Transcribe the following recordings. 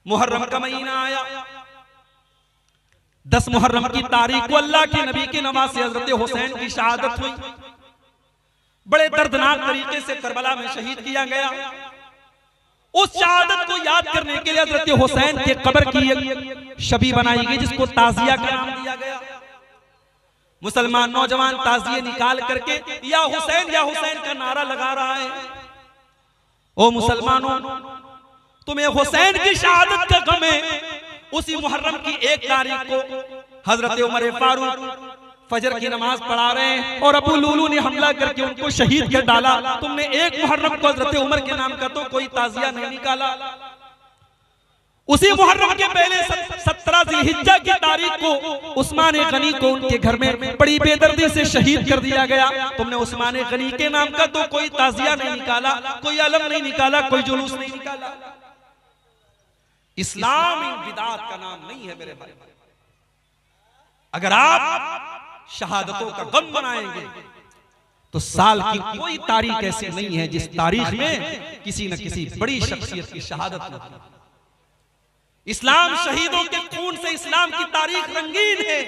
मुहर्रम का महीना आया, 10 मुहर्रम की तारीख को अल्लाह के नबी के नवासे हजरत हुसैन की शहादत हुई। बड़े दर्दनाक तरीके से करबला में शहीद किया गया। उस शहादत को याद करने के लिए हजरत हुसैन के कब्र की एक शबी बनाई गई, जिसको ताजिया का नाम दिया गया। मुसलमान नौजवान ताजिए निकाल करके या हुसैन का नारा लगा रहा है। ओ मुसलमानों, तुम्हें हुसैन की शहादत का गम है। उसी मुहर्रम की 1 तारीख को हजरत उमर फारूक फजर की नमाज पढ़ा रहे हैं और अबू लुलू ने हमला करके उनको शहीद कर डाला। तुमने 1 मुहर्रम को हजरत उमर के नाम का तो कोई ताजिया नहीं निकाला। उसी मुहर्रम के पहले 17 जिलहिज्जा की तारीख को उस्मान गनी को उनके घर में बड़ी बेदर्दी से शहीद कर दिया गया। तुमने उस्मान गनी के नाम का तो कोई ताजिया नहीं निकाला, कोई अलम नहीं निकाला, कोई जुलूस नहीं निकाला। इस्लाम इन बिदात का नाम नहीं है मेरे भाई। अगर आप शहादतों का गम बनाएंगे तो साल की कोई तारीख ऐसी नहीं है जिस तारीख में किसी न किसी बड़ी शख्सियत की शहादत न हो। इस्लाम शहीदों के खून से इस्लाम की तारीख रंगीन है।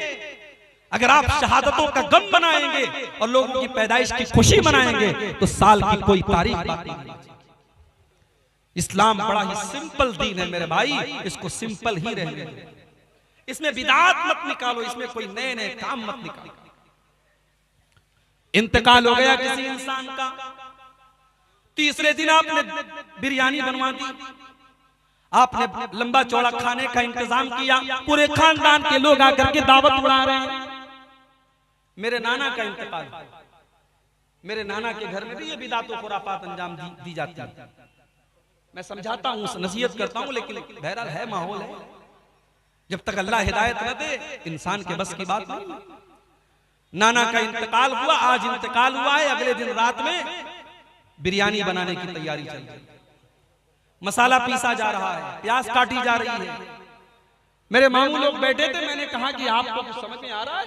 अगर आप शहादतों का गम बनाएंगे और लोगों की पैदाइश की खुशी मनाएंगे तो साल की कोई तारीख बाकी नहीं। इस्लाम बड़ा ही सिंपल दीन है मेरे भाई, इसको सिंपल ही रहने दो। इसमें बिदात मत निकालो, इसमें कोई नए नए काम मत निकालो। इंतकाल हो गया किसी इंसान का, तीसरे दिन आपने बिरयानी बनवा दी, आपने लंबा चौड़ा खाने का इंतजाम किया, पूरे खानदान के लोग आकर के दावत उड़ा रहे हैं। मेरे नाना का इंतकाल, मेरे नाना के घर में भी ये बिदात और खुराफात अंजाम दी जाती है। मैं समझाता हूँ, नसीहत करता हूँ, लेकिन बहरहाल है माहौल है। जब तक अल्लाह हिदायत न दे इंसान के बस की बात नहीं। नाना का इंतकाल हुआ, आज इंतकाल हुआ है, अगले दिन रात में बिरयानी बनाने की तैयारी चल रही है। मसाला पीसा जा रहा है, प्याज काटी जा रही है। मेरे मामू लोग बैठे थे, मैंने कहा कि आपको कुछ समझ में आ रहा है?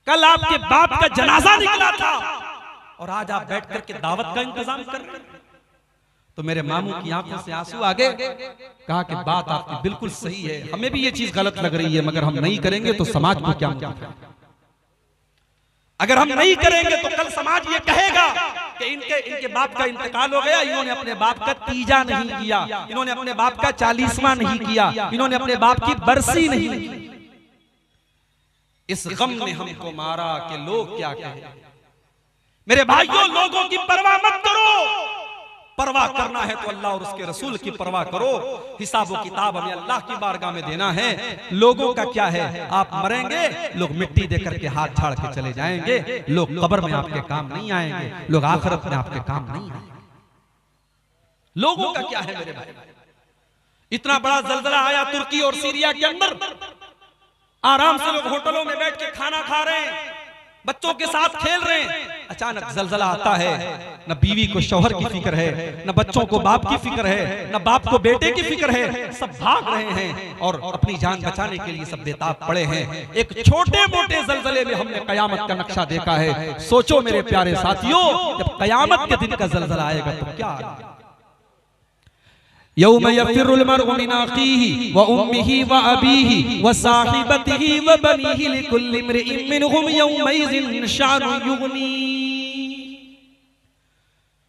कल आपके बाप का जनाजा निकला था और आज आप बैठ करके दावत का इंतजाम कर रहे हैं। तो मेरे मामू की आंखों से आंसू आ गए। कहा कि बात आपकी बिल्कुल सही है, हमें भी ये चीज गलत लग रही है, मगर हम नहीं करेंगे तो समाज को क्या मुनाफा? अगर हम नहीं करेंगे तो कल समाज ये कहेगा कि इनके बाप का इंतकाल हो गया, इन्होंने अपने बाप का तीजा नहीं किया, इन्होंने अपने बाप का 40वां नहीं किया, इन्होंने अपने बाप की बरसी नहीं की। इस गम ने हमको मारा कि लोग क्या कहें। मेरे भाइयों, लोगों की परवाह मत करो। परवाह करना है तो अल्लाह और उसके रसूल की परवाह करो। हिसाब व किताब हमें अल्लाह की बारगाह में देना है। लोगों का क्या है? आप मरेंगे, लोग मिट्टी देकर के हाथ झाड़ के चले जाएंगे, लोग कब्र में आपके काम नहीं आएंगे, लोग आखिरत में आपके काम नहीं आएंगे। लोगों का क्या है मेरे भाई? इतना बड़ा जलजला आया तुर्की और सीरिया के अंदर, आराम से लोग होटलों में बैठ के खाना खा रहे हैं, बच्चों के साथ खेल रहे हैं। अचानक जलजला आता है, न बीवी को शौहर की फिक्र है, न बच्चों को बाप की फिक्र है, न बाप को बेटे की फिक्र है। सब भाग रहे हैं और अपनी जान बचाने के लिए सब बेताब पड़े हैं। एक छोटे मोटे जलजले में हमने कयामत का नक्शा देखा है। सोचो मेरे प्यारे साथियों, जब कयामत के दिन का जलजला आएगा तो क्या आएगा? यौम यफिरुल मर्उ मिन अखीहि व उम्मिहि व अबीहि व साहिबतिहि व बनीहि लिकुल्लि इम्रिइन मिनहुम यौमइज़िन शानुन युगनी।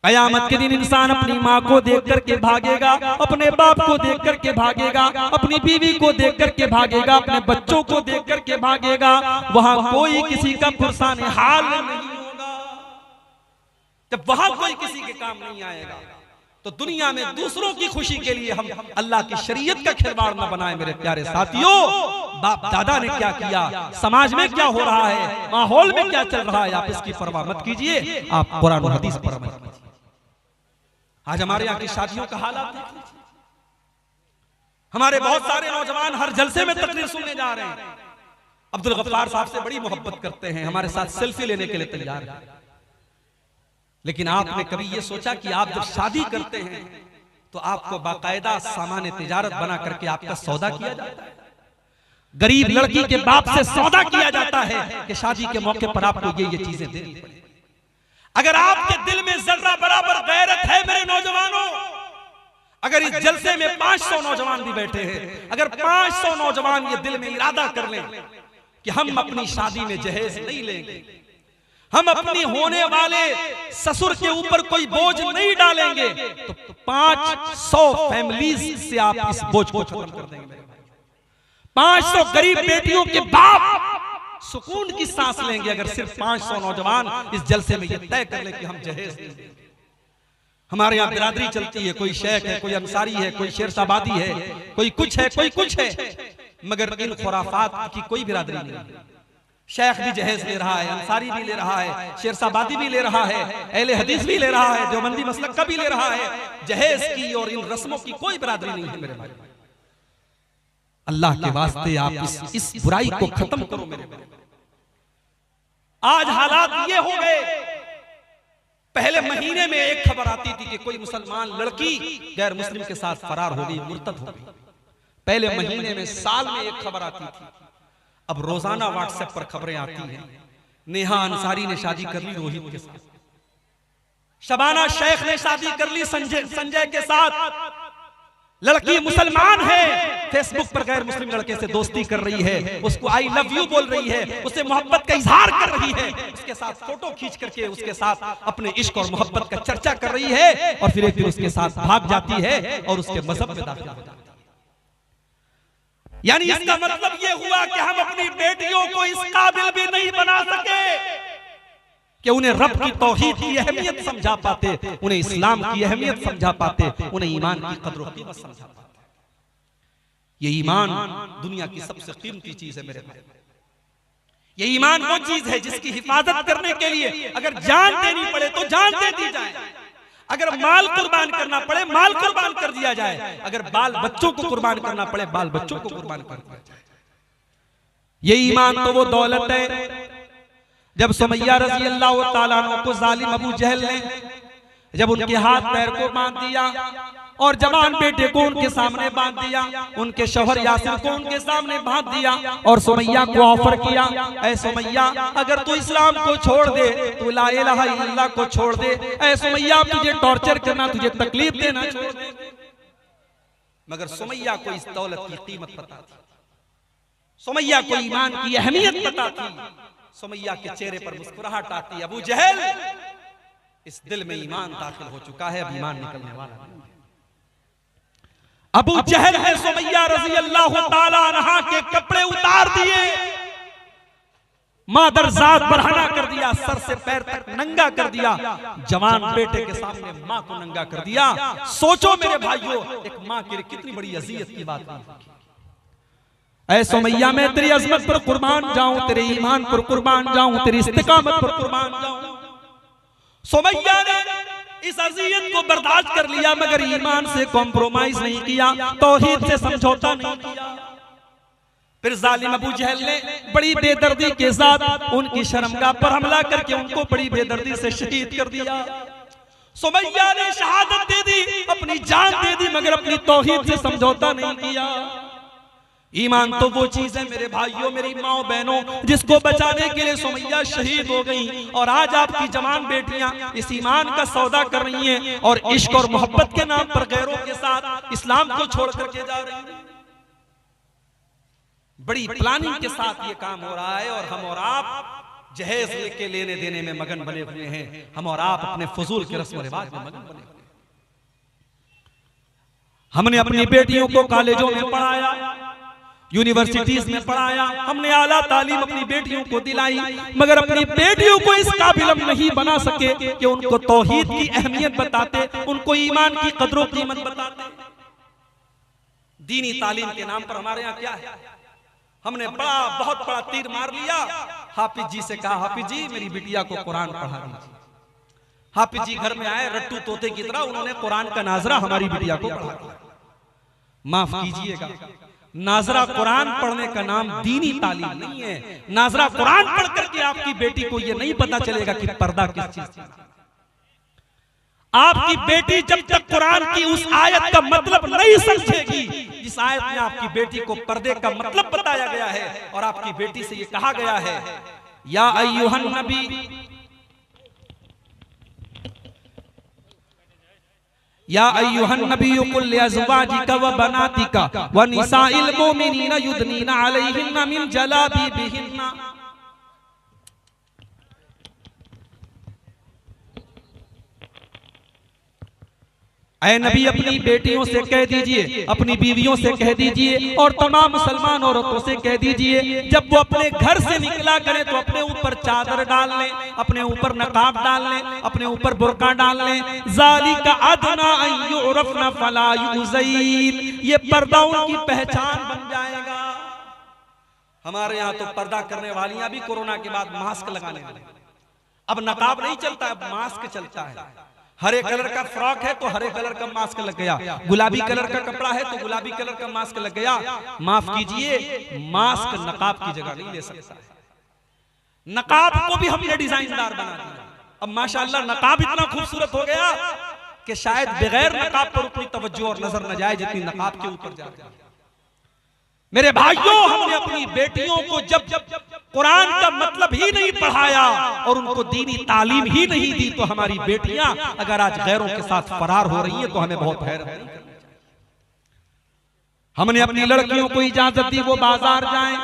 कयामत के दिन इंसान अपनी माँ को देख करके भागेगा, अपने बाप को देख करके भागेगा, अपनी बीवी को देख करके भागेगा, अपने बच्चों को देख करके भागेगा। वहां कोई किसी का पुरसान हाल नहीं होगा। जब वहां कोई किसी के काम नहीं आएगा तो दुनिया में दूसरों की खुशी के लिए हम अल्लाह की शरीयत का खिलवाड़ न बनाए। मेरे प्यारे साथियों, बाप दादा ने क्या किया, समाज में क्या हो रहा है, माहौल में क्या चल रहा है, आप इसकी परवाह मत कीजिए, आप कुरान और हदीस पर अमल कीजिए। आज हमारे यहाँ की शादियों का हालात देखिए। हमारे बहुत सारे नौजवान हर जलसे में तकरीर सुनने जा रहे हैं, अब्दुल गफ्फार साहब से बड़ी मोहब्बत करते हैं, हमारे साथ सेल्फी लेने के लिए तैयार हैं। लेकिन आपने कभी ये सोचा कि आप जब शादी करते हैं तो आपको बाकायदा सामान तिजारत बना करके आपका सौदा किया जाता है? गरीब लड़की के बाप से सौदा किया जाता है कि शादी के मौके पर आपको ये चीजें देनी पड़े। अगर आपके दिल में जर्रा बराबर गैरत है मेरे नौजवानों, अगर इस जलसे में 500 नौजवान भी बैठे हैं, अगर 500 नौजवान ये दिल में इरादा कर लें कि हम अपनी शादी में जहेज नहीं लेंगे, हम अपनी होने वाले ससुर के ऊपर कोई बोझ नहीं डालेंगे, तो 500 फैमिलीज से आप इस बोझ को खत्म कर देंगे। 500 गरीब बेटियों के बाप सुकून की सांस लेंगे अगर सिर्फ 500 नौजवान इस जलसे में ये तय कर ले कि हम जहेज नहीं देंगे। हमारे यहाँ बिरादरी चलती है, कोई शेख है, कोई अंसारी है, कोई शेरशाबादी है, कोई कुछ है, कोई कुछ है, मगर इन खुराफात की कोई बिरादरी नहीं। शेख भी जहेज ले रहा है, अंसारी भी ले रहा है, शेरशाबादी भी ले रहा है, अहले हदीस भी ले रहा है, देवबंदी मसलक का भी ले रहा है। जहेज की और इन रस्मों की कोई बिरादरी नहीं है मेरे भाई। अल्लाह के वास्ते आप इस बुराई को खत्म करो मेरे भाई। आज हालात ये हो गए, पहले महीने में एक खबर आती थी कि कोई मुसलमान लड़की गैर मुस्लिम के साथ फरार हो गई, मुर्तद हो गई। पहले महीने में, साल में एक खबर आती थी। अब रोजाना व्हाट्सएप पर खबरें आती हैं। नेहा अंसारी ने शादी कर ली रोहित के साथ, शबाना शेख ने शादी कर ली संजय के साथ। लड़की मुसलमान है, फेसबुक पर गैर मुस्लिम लड़के से दोस्ती कर रही है, उसको आई लव यू बोल रही है, उससे मोहब्बत का इजहार कर रही है, उसके साथ फोटो खींच करके उसके साथ अपने इश्क और मोहब्बत का चर्चा कर रही है, और फिर एक दिन उसके साथ भाग जाती है और उसके मजहब में दाखिल हो जाती है। यानी इसका मतलब ये हुआ कि हम अपनी बेटियों को इस काबिल भी नहीं बना सके कि उन्हें रब की तौहीद की अहमियत समझा पाते, उन्हें इस्लाम की अहमियत समझा पाते, उन्हें ईमान की कदर कीमत समझा पाते। ये ईमान दुनिया की सबसे कीमती चीज है मेरे भाई। ये ईमान वो चीज है जिसकी हिफाजत करने के लिए अगर जान देनी पड़े तो जान दे दी जाए, अगर माल कुर्बान करना पड़े माल कुर्बान कर दिया जाए, अगर बाल बच्चों को कुर्बान करना पड़े बाल बच्चों को कुर्बान कर दिया जाए। ये ईमान तो वो दौलत है जब सुमैया रज़ी अल्लाह ताला अन्हा को जालिम अबू जहल ने जब उनके हाथ पैर को बांध दिया और जवान बेटे को उनके सामने बांध दिया, उनके शौहर यासिर को उनके सामने बांध दिया और सुमैया को ऑफर किया, ऐ सुमैया अगर तू इस्लाम को छोड़ दे, तू ला इलाहा इल्लल्लाह को छोड़ दे, ऐ सुमैया तुझे टॉर्चर करना, तुझे तकलीफ देना छोड़ दे। मगर सुमैया को इस दौलत की कीमत पता थी, सुमैया को ईमान की अहमियत पता थी। सुमैया के चेहरे पर मुस्कुराहट आती, अबू जहल इस दिल में ईमान दाखिल हो चुका है, अब ईमान निकलने वाला नहीं। अबू जहल है सुमैया रज़ी अल्लाह ताला अन्हा के कपड़े उतार दिए, मादरजात बढ़ाना कर दिया, सर से पैर तक नंगा कर दिया, जवान बेटे के सामने मां को नंगा कर दिया। सोचो मेरे भाइयों, एक मां के लिए कितनी बड़ी अज़ियत की बात है। ऐ सुमैया मैं तेरी अजमत पर कुर्बान जाऊं, तेरे ईमान पर कुर्बान जाऊं, तेरी इस्तिकामत पर कुर्बान जाऊं। सुमैया ने इस अज़ियत को बर्दाश्त कर लिया, मगर ईमान से कॉम्प्रोमाइज नहीं किया, तौहीद से समझौता नहीं किया। फिर जालिम अबू जहल ने बड़ी बेदर्दी के साथ उनकी शर्मगाह पर हमला करके उनको बड़ी बेदर्दी से शहीद कर दिया। सुमैया ने शहादत दे दी, अपनी जान दे दी, मगर अपनी तौहीद से समझौता नहीं किया। ईमान तो वो चीज है मेरे भाइयों, मेरी माओ बहनों, जिसको बचाने के लिए सुमैया शहीद हो गई, और आज आपकी जवान बेटियां इस ईमान का सौदा कर रही हैं और इश्क और मोहब्बत के नाम पर गैरों के साथ इस्लाम को छोड़ करके जा रही हैं। बड़ी प्लानिंग के साथ ये काम हो रहा है, और हम और आप जहेज लेके लेने देने में मगन बने हुए हैं, हम और आप अपने फजूल के रस्म रिवाज में मगन बने हुए हैं। हमने अपनी बेटियों को कॉलेजों में पढ़ाया, यूनिवर्सिटीज में पढ़ाया, हमने आला तालीम अपनी बेटियों को दिलाई, मगर अपनी बेटियों को इस काबिल हम नहीं बना सके कि उनको तौहीद की अहमियत बताते, उनको ईमान की कदरों कीमत बताते। दीनी तालीम के नाम पर हमारे यहाँ क्या है, हमने बहुत बड़ा तीर मार लिया। हाफिज जी से कहा, हाफिज जी मेरी बिटिया को कुरान पढ़ा दीजिए। हाफिज जी घर में आए रट्टू तोते की तरह, उन्होंने कुरान का नाजरा हमारी बिटिया को पढ़ा दिया। माफ कीजिएगा, नाजरा कुरान पढ़ने का नाम दीनी तालीम नहीं है। नाजरा कुरान पढ़ करके आपकी बेटी को यह नहीं पता चलेगा कि पर्दा किस चीज का। आपकी बेटी जब तक कुरान की उस आयत का मतलब नहीं समझेगी, जिस आयत में आपकी बेटी को पर्दे का मतलब बताया गया है, और आपकी बेटी से यह कहा गया है, या अय्युहन नबी या अय्युहन नबिय्यु कुल लिअज़वाजिका व बनातिका व निसाइल मुमिनीना युदनीना अलैहिन्ना मिन जलाबिबिहिन्ना। ऐ नबी अपनी बेटियों से कह दीजिए, अपनी बीवियों से कह दीजिए और तमाम मुसलमान औरतों से कह दीजिए, जब वो अपने घर से निकला करें तो अपने ऊपर चादर डाल लें, अपने ऊपर नकाब डाल लें, अपने ऊपर बुर्का डाल लें। ज़ालिका अदना अन युरफ़ना फला युज़ैन, ये पर्दा उनकी पहचान बन जाएगा। हमारे यहाँ तो पर्दा करने वालियां भी कोरोना के बाद मास्क लगाने लगी। अब नकाब नहीं चलता, अब मास्क चलता है। हरे कलर का फ्रॉक है तो हरे कलर का मास्क लग गया, गुलाबी कलर का कपड़ा है तो गुलाबी कलर का मास्क लग गया। माफ कीजिए, मास्क नकाब की जगह नहीं ले सकता है। नकाब को भी हमने डिजाइनदार बना दिया। अब माशाअल्लाह नकाब इतना खूबसूरत हो गया कि शायद बगैर नकाब पर उतनी तवज्जो और नजर न जाए जितनी नकाब के ऊपर जाती है। मेरे भाइयों, हमने अपनी बेटियों को जब कुरान का मतलब ही नहीं पढ़ाया और उनको दीनी तालीम ही नहीं दी तो हमारी बेटियां अगर आज गैरों के साथ फरार हो रही हैं तो हमें बहुत हैरत है। हमने अपनी लड़कियों को इजाजत दी वो बाजार जाएं,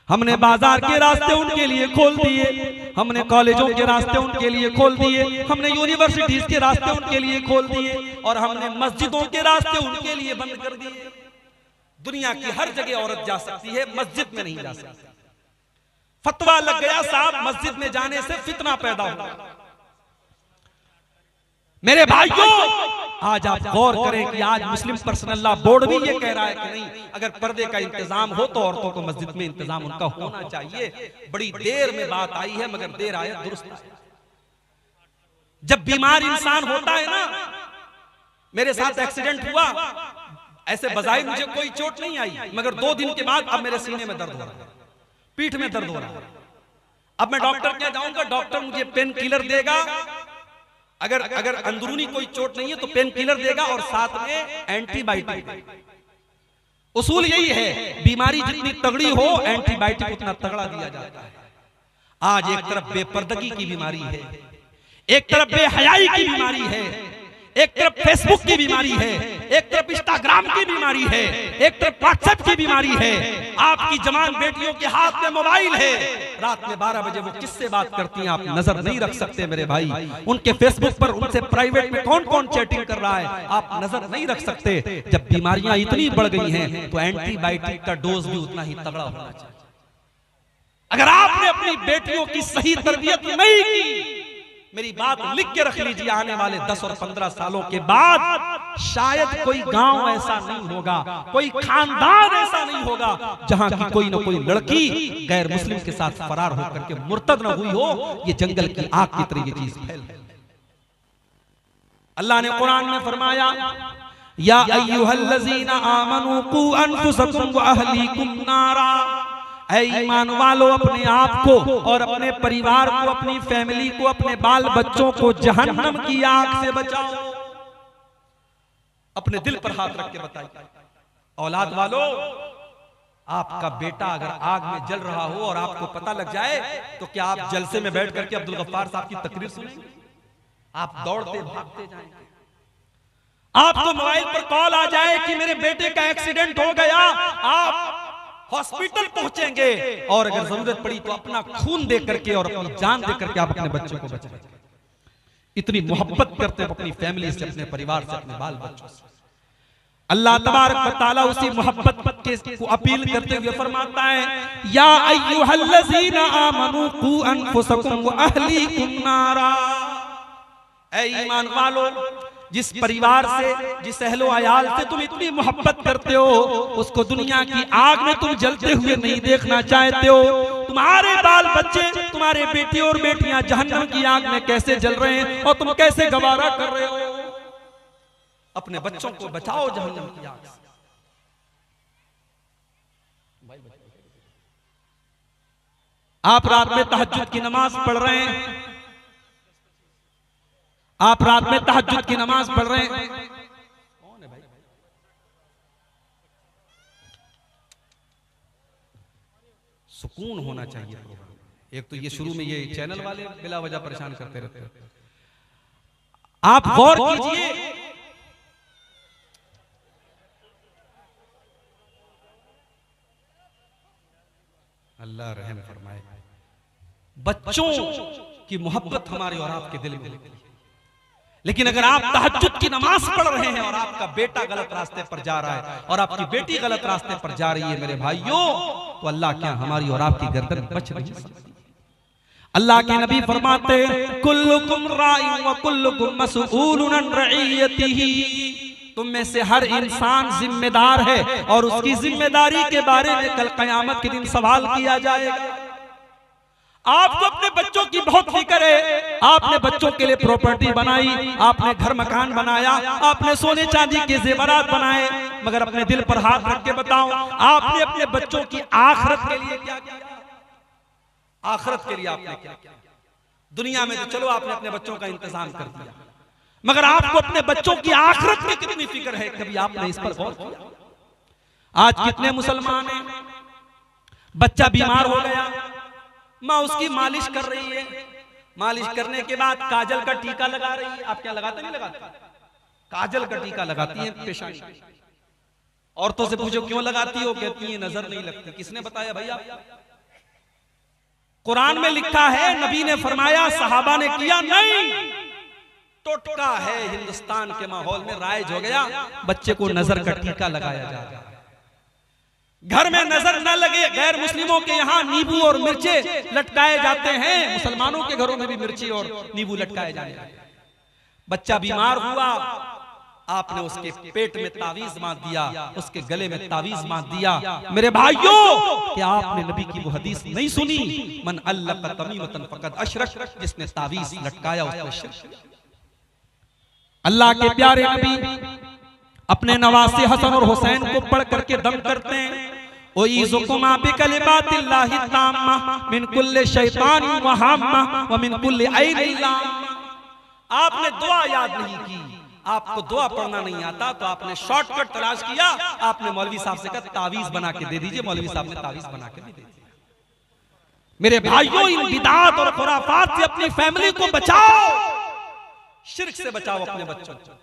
हमने बाजार के रास्ते उनके लिए खोल दिए, हमने कॉलेजों के रास्ते उनके लिए खोल दिए, हमने यूनिवर्सिटीज के रास्ते उनके लिए खोल दिए और हमने मस्जिदों के रास्ते उनके लिए बंद कर दिए। दुनिया की हर जगह औरत जा सकती है, मस्जिद में नहीं जा सकती। फतवा लग गया साहब, मस्जिद में जाने से फितना पैदा होगा। मेरे भाइयों, आज आप गौर करें कि आज मुस्लिम पर्सनल लॉ बोर्ड भी ये कह रहा है कि नहीं, अगर पर्दे का इंतजाम हो तो औरतों को मस्जिद में इंतजाम उनका होना चाहिए। बड़ी देर में बात आई है मगर देर आए दुरुस्त आए। जब बीमार इंसान होता है ना, मेरे साथ एक्सीडेंट हुआ, ऐसे बजाय मुझे कोई चोट नहीं आई मगर 2 दिन के बाद अब मेरे सीने में दर्द हो रहा है, पीठ में दर्द हो रहा है। अब मैं डॉक्टर क्या जाऊंगा, डॉक्टर मुझे पेन किलर देगा, अगर अंदरूनी कोई चोट नहीं है तो पेन किलर देगा और साथ में एंटीबायोटिक। उसूल यही है, बीमारी जितनी तगड़ी हो एंटीबायोटिक उतना तगड़ा दिया जाता है। आज एक तरफ बेपर्दगी की बीमारी है, एक तरफ बेहयाई की बीमारी है, एक तरफ फेसबुक की बीमारी है, एक तरफ इंस्टाग्राम की बीमारी है, एक तरफ व्हाट्सएप की बीमारी है। आपकी जवान बेटियों के हाथ में मोबाइल है, रात में 12 बजे वो किससे बात करती हैं आप नजर नहीं रख सकते मेरे भाई। उनके फेसबुक पर उनसे प्राइवेट में कौन कौन चैटिंग कर रहा है आप नजर नहीं रख सकते। जब बीमारियां इतनी बढ़ गई हैं तो एंटीबायोटिक का डोज भी उतना ही तगड़ा होना चाहिए। अगर आपने अपनी बेटियों की सही तरबियत नहीं की, मेरी बात लिख के रख लीजिए, आने वाले 10 और 15 सालों के बाद शायद कोई गांव ऐसा नहीं होगा, कोई खानदान ऐसा नहीं होगा जहां की कोई न कोई लड़की गैर मुस्लिम के साथ फरार होकर के मुर्तद न हुई हो। ये जंगल की आग की तरह ये चीज फैल है। अल्लाह ने कुरान में फरमाया, या अय्युहल्लज़ीना आमनू कू अनफुसकुम व अहलीकुम नारा, ऐ ईमान वालों अपने आप को और अपने परिवार को, अपनी फैमिली को, अपने बाल बच्चों को जहन्नम की आग से बचाओ। अपने दिल पर हाथ रख के बताइए, औलाद वालों, आपका बेटा अगर आग में जल रहा हो और आपको पता लग जाए तो क्या आप जलसे में बैठ करके अब्दुल गफ्फार साहब की तकरीर सुनेंगे? आप दौड़ते भागते जाएंगे। आपको मोबाइल पर कॉल आ जाए कि मेरे बेटे का एक्सीडेंट हो गया, आप हॉस्पिटल पहुंचेंगे और अगर जरूरत पड़ी तो अपना खून दे करके और अपनी जान दे करके आप अपने बच्चों को बचाएंगे। इतनी मोहब्बत करते हैं अपनी फैमिली से, अपने परिवार से, अपने बाल बच्चों से। अल्लाह तबारक व तआला उसी मोहब्बत को अपील करते हुए फरमाता है, या अय्युहल्लज़ीना आमनू कू अनफुसकुम व अहलीकुम नारा, ऐ ईमान वालों, जिस परिवार से, जिस अहलो अयाल से तुम इतनी मोहब्बत करते हो, उसको दुनिया की आग में तुम जलते हुए नहीं देखना चाहते हो। तुम्हारे बाल बच्चे, तुम्हारे बेटे और बेटियां जहन्नम की आग में कैसे जल रहे हैं और तुम कैसे गवारा कर रहे हो। अपने बच्चों को बचाओ जहन्नम की आग से। आप रात में तहज्जुद की नमाज पढ़ रहे हैं, आप रात में तहज्जुद की नमाज पढ़ रहे हैं, कौन है भाई? सुकून होना चाहिए प्रोग्राम। एक तो ये शुरू में ये चैनल वाले बिला वजह परेशान करते रहते हैं। आप गौर कीजिए, अल्लाह रहम फरमाए। बच्चों की मोहब्बत हमारे और आपके दिल में होती है, लेकिन अगर आप तहज्जुद की नमाज पढ़ रहे हैं और आपका बेटा गलत रास्ते पर जा रहा है और आपकी बेटी गलत रास्ते पर जा रही है मेरे भाइयों, तो अल्लाह क्या हमारी और आपकी गर्दन बच नहीं सकती। अल्लाह के नबी फरमाते कुल्लुकुम राइन व कुल्लुकुम मसऊलुन अन रइयतिही, तुम में से हर इंसान जिम्मेदार है और उसकी जिम्मेदारी के बारे में कल कयामत के दिन सवाल किया जाएगा। आपको अपने बच्चों की बहुत फिक्र है, आपने बच्चों के लिए प्रॉपर्टी बनाई, आपने घर मकान बनाया, आपने सोने चांदी के जेवरात बनाए, मगर अपने दिल पर हाथ रख के बताओ आपने अपने बच्चों की आखिरत के लिए क्या किया? आखिरत के लिए आपने क्या किया? दुनिया में तो चलो आपने अपने बच्चों का इंतजाम कर दिया, मगर आपको अपने बच्चों की आखिरत की कितनी फिक्र है? कभी आपने इस पर गौर किया? आज कितने मुसलमान हैं, बच्चा बीमार हो गया, माँ उसकी मालिश कर रही है, मालिश करने के बाद काजल का टीका लगा रही है। आप क्या लगाते? नहीं लगाते? काजल का टीका लगाती है पेशानी। औरतों से पूछो क्यों लगाती हो, कहती है नजर नहीं लगती। किसने बताया भैया? कुरान में लिखा है, नबी ने फरमाया, सहाबा ने किया नहीं। टोटका है हिंदुस्तान के माहौल में राइज हो गया, बच्चे को नजर का टीका लगाया जा रहा है। घर में नजर न लगे, गैर मुस्लिमों के यहाँ नींबू और मिर्चे लटकाए जाते हैं, मुसलमानों के घरों में भी मिर्ची और नींबू लटकाए जाते हैं। बच्चा बीमार हुआ, आपने उसके पेट में तावीज बांध दिया, उसके गले में तावीज बांध दिया। मेरे भाइयों, क्या आपने नबी की वो हदीस नहीं सुनी, मन अल्लक़ तमीमतन फ़क़द अशरक, जिसने तावीज लटकाया उसने शिरक। अल्लाह के प्यारे नबी अपने नवासे हसन और हुसैन को पढ़ करके दम करते हैं, उईज़ुकुमा बिकलिमातिल्लाहि ताम्मा मिन कुल्लि शैतानिन व हाम्मा व मिन कुल्लि ऐनिन लाम्मा। आपने दुआ याद नहीं की, आपको दुआ पढ़ना नहीं आता, तो आपने शॉर्टकट तलाश किया, आपने मौलवी साहब से कहा तावीज बना के दे दीजिए, मौलवी साहब ने तावीज बना के दे दिया। मेरे भाइयों, इन बिदात और खुराफात से अपनी फैमिली को बचाओ, शिर्क से बचाओ अपने बच्चों को।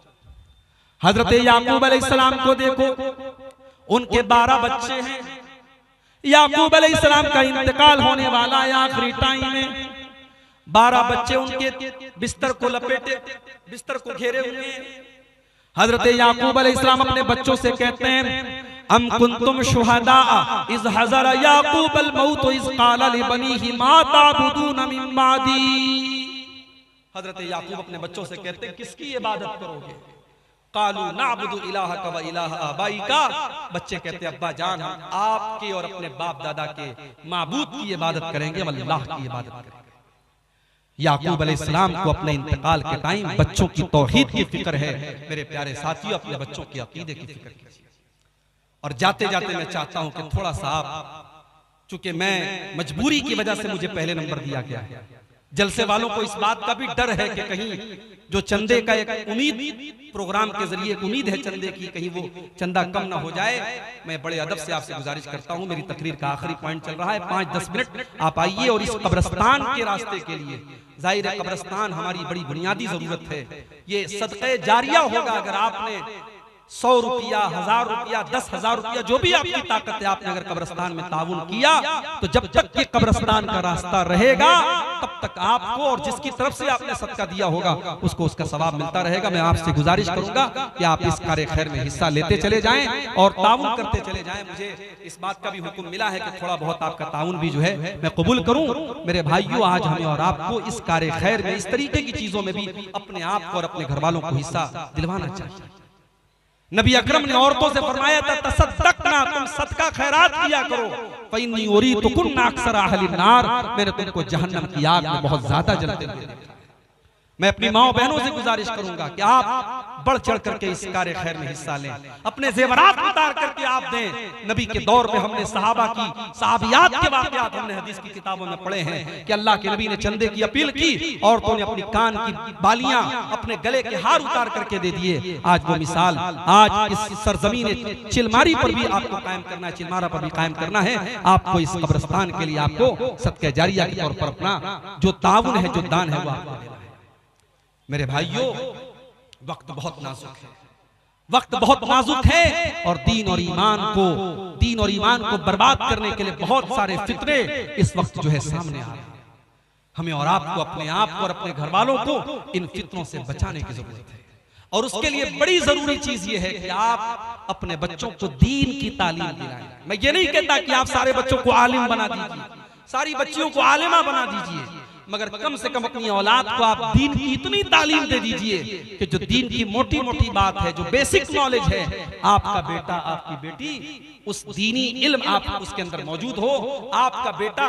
हजरत याकूब अलैहिस्सलाम को देखो, उनके 12 बच्चे हैं। याकूब अलैहिस्सलाम का इंतकाल होने वाला है आखिरी टाइम में, 12 बच्चे उनके बिस्तर को लपेटे, बिस्तर को घेरे हुए हैं। हजरत याकूब अलैहिस्सलाम अपने बच्चों से कहते हैं, अम कुंतुम शुहदा इज़ हज़र याकूब अल मौत इज़ क़ाल लिबनीहि मा ताबुदून मिन बादी। हजरत याकूब अपने बच्चों से कहते हैं, किसकी इबादत करोगे? कालू नाबुदु इलाहका व इलाह आबाइका। बच्चे कहते हैं, अब्बा जान, हम आपके और अपने बाप दादा के माबूद की इबादत करेंगे, अल्लाह की इबादत करेंगे। याकूब अलैहिस्सलाम को अपने इंतकाल के टाइम बच्चों की तौहीद की फिक्र है। मेरे प्यारे साथियों, अपने बच्चों की अकीदे की फिक्र कीजिए। और जाते जाते मैं चाहता हूं कि थोड़ा सा आप, चूंकि मैं मजबूरी की वजह से मुझे पहले नंबर दिया गया है, जलसे वालों को इस बात का भी डर है कि कहीं जो चंदे का एक उम्मीद, प्रोग्राम के जरिए उम्मीद है चंदे की, कहीं वो चंदा कम ना हो जाए। मैं बड़े अदब से आपसे गुजारिश करता हूं, मेरी तकरीर का आखिरी पॉइंट चल रहा है, 5-10 मिनट आप आइए और इस कब्रिस्तान के रास्ते के लिए, जाहिर है कब्रिस्तान हमारी बड़ी बुनियादी जरूरत है, ये सदक़े जारिया होगा। अगर आपने 100 रुपया, 1000 रुपया, 10,000 रुपया, जो भी आपकी ताकत है, आपने अगर कब्रिस्तान में ताउन किया, तो जब तक ये कब्रिस्तान का रास्ता रहेगा तब तक आपको और जिसकी तरफ से आपने सदका दिया होगा उसको उसका सवाब मिलता रहेगा। मैं आपसे गुजारिश करूंगा कि आप इस कार्य खैर में हिस्सा लेते चले जाएं और ताउन करते चले जाएं। मुझे इस बात का भी हुक्म मिला है कि थोड़ा बहुत आपका ताउन भी जो है मैं कबूल करूं। मेरे भाइयों, आज हमें और आपको इस कार्य खैर में, इस तरीके की चीजों में भी अपने आप को और अपने घर वालों को हिस्सा दिलवाना चाहिए। नबी अकरम ने औरतों से फरमाया था, तसद्दक़ना, तुम सदका खैरात किया करो, फ़इन्नी उरीदुकुन्ना अक्सर अहलिन नार, मैंने तुमको जहन्नम की आग में बहुत ज्यादा जलते हुए देखा। मैं अपनी माओ बहनों से गुजारिश करूंगा कि आप बढ़ चढ़ करके इस कार्य खैर में हिस्सा लें, अपने जेवरात उतार करके आप दें। नबी के दौर में हमने सहाबा की, सहाबियात के वाक़यात हमने हदीस की किताबों में पढ़े हैं कि अल्लाह के नबी ने चंदे की अपील की, औरतों ने अपनी कान की बालियां, अपने गले के हार उतार करके दे दिए। आज वो मिसाल, आज इस सरजमीन चिलमारी पर भी आपको कायम करना है, चिलमारा पर भी कायम करना है। आपको इस कब्रिस्तान के लिए आपको सदका जारिया के तौर पर अपना जो ताउन है, जो दान है, वो आपको देना है। मेरे भाइयों, वक्त बहुत नाजुक है, वक्त बहुत नाजुक है और दीन और ईमान को बर्बाद करने के लिए बहुत सारे फितने इस वक्त जो है सामने आ रहे हैं। हमें और आपको अपने आप को और अपने घर वालों को इन फितनों से बचाने की जरूरत है। और उसके लिए बड़ी जरूरी चीज ये है कि आप अपने बच्चों को दीन की तालीम दिलाएं। मैं ये नहीं कहता कि आप सारे बच्चों को आलिम बना दीजिए, सारी बच्चियों को आलिमा बना दीजिए, मगर कम से कम अपनी औलाद को आप दीन की इतनी तालीम दे दीजिए कि जो दीन की मोटी मोटी बात है, जो बेसिक नॉलेज है, आपका बेटा आपकी बेटी उस दीनी इल्म आप उसके अंदर मौजूद हो। आपका बेटा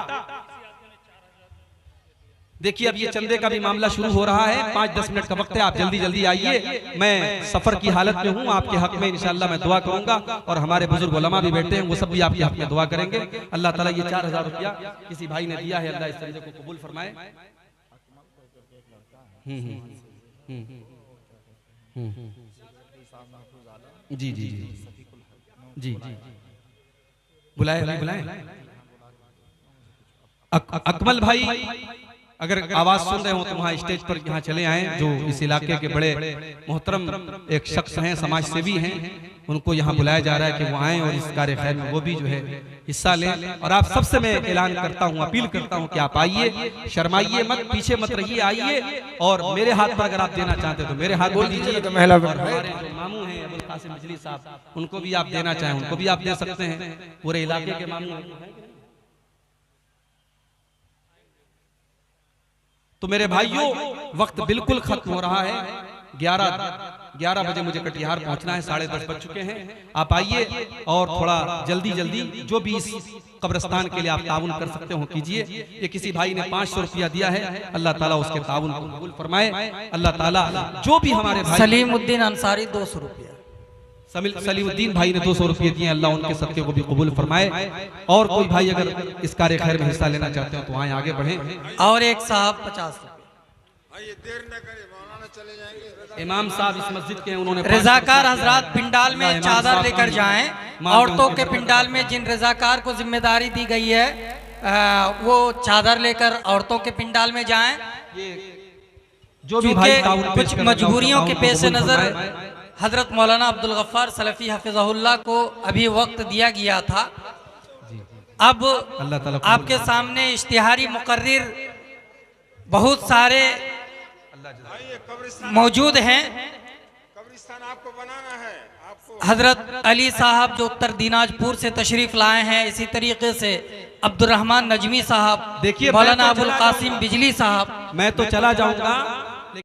देखिए, अब ये चंदे का भी मामला शुरू हो रहा है। 5-10 मिनट का वक्त है, आप जल्दी जल्दी आइए। मैं सफर की हालत में हूँ, आपके हक में इंशाअल्लाह मैं दुआ करूंगा और हमारे बुजुर्ग उलमा भी बैठे हैं, वो सब भी आपके हक में दुआ करेंगे। अल्लाह ताला ये 4000 रुपया किसी भाई ने दिया है, अल्लाह इस चंदे को कबूल फरमाए। जी जी जी जी, बुलाए अकमल भाई, अगर आवाज सुन रहे हो तो वहाँ स्टेज पर यहाँ चले आए। जो इस इलाके के बड़े मोहतरम एक शख्स हैं, समाज सेवी हैं, उनको यहाँ बुलाया जा रहा है कि वो आए और इस कार्य खैर में वो भी जो है हिस्सा लें। और आप सबसे मैं ऐलान करता हूँ, अपील करता हूँ कि आप आइए, शर्माइए मत, पीछे मत रहिए, आइए। और मेरे हाथ पर अगर आप देना चाहते तो मेरे हाथ बोल दीजिए। तो हमारे जो मामू हैं अबुल कासिम बिजली साहब, उनको भी आप देना चाहें उनको भी आप दे सकते हैं। पूरे इलाके के मामू हैं। तो मेरे भाइयों, वक्त बिल्कुल खत्म हो रहा है। 11 बजे मुझे कटिहार पहुंचना है, 10:30 बज चुके हैं। आप आइए और थोड़ा जल्दी जल्दी जो भी इस कब्रिस्तान के लिए आप ताउन कर सकते हो कीजिए। ये किसी भाई ने 500 रुपया दिया है, अल्लाह ताला उसके ताउन को कबूल फरमाए। अल्लाह ताला जो भी हमारे भाई सलीमुद्दीन अंसारी 200 रुपया, सलीमुद्दीन भाई ने 200 रुपये दिए, अल्लाह उनके सदके को भी कबूल फरमाए। और कोई भाई अगर इस कार्य खैर में हिस्सा लेना चाहते हो तो आए, आगे बढ़ें। और एक साहब 50 रुपये। देर न करें, मौलाना चले जाएंगे। इमाम साहब इस मस्जिद के, उन्होंने रजाकार हजरात पिंडाल में चादर लेकर जाएं। औरतों के पिंडाल में जिन रजाकार को जिम्मेदारी दी गई है वो चादर लेकर औरतों के पिंडाल में जाएं। जो भी भाई कुछ मजबूरियों के पेश नजर हजरत मौलाना अब्दुल गफ्फार सलफी हफिज़हुल्लाह को अभी वक्त दिया गया था। अब आपके सामने इश्तिहारी मुकर्रिर बहुत सारे मौजूद हैं। कब्रिस्तान आपको बनाना है, आपको हजरत अली साहब जो उत्तर दिनाजपुर से तशरीफ लाए हैं, इसी तरीके से अब्दुर्रहमान नजमी साहब, देखिए मौलाना अबुल कासिम बिजली साहब। मैं तो चला जाऊंगा,